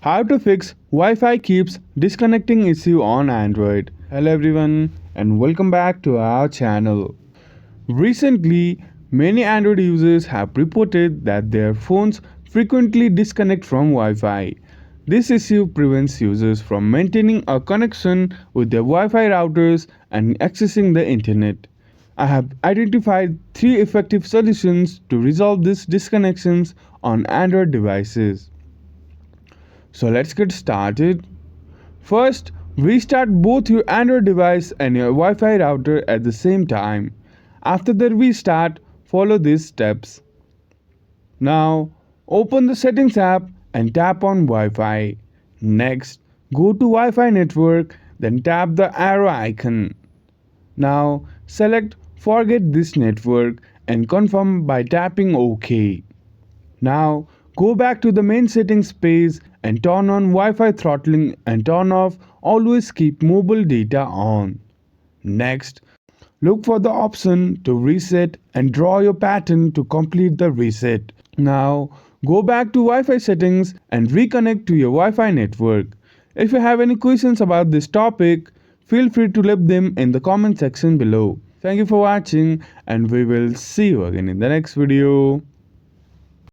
How to fix Wi-Fi keeps disconnecting issue on Android. Hello everyone and welcome back to our channel. Recently, many Android users have reported that their phones frequently disconnect from Wi-Fi. This issue prevents users from maintaining a connection with their Wi-Fi routers and accessing the internet. I have identified 3 effective solutions to resolve these disconnections on Android devices. So let's get started. First, restart both your Android device and your Wi-Fi router at the same time. After the restart, follow these steps. Now, open the Settings app and tap on Wi-Fi. Next, go to Wi-Fi network, then tap the arrow icon. Now, select Forget this network and confirm by tapping OK. Now, go back to the main settings page and turn on Wi-Fi throttling and turn off Always Keep Mobile Data On. Next, look for the option to reset and draw your pattern to complete the reset. Now, go back to Wi-Fi settings and reconnect to your Wi-Fi network. If you have any questions about this topic, feel free to leave them in the comment section below. Thank you for watching and we will see you again in the next video.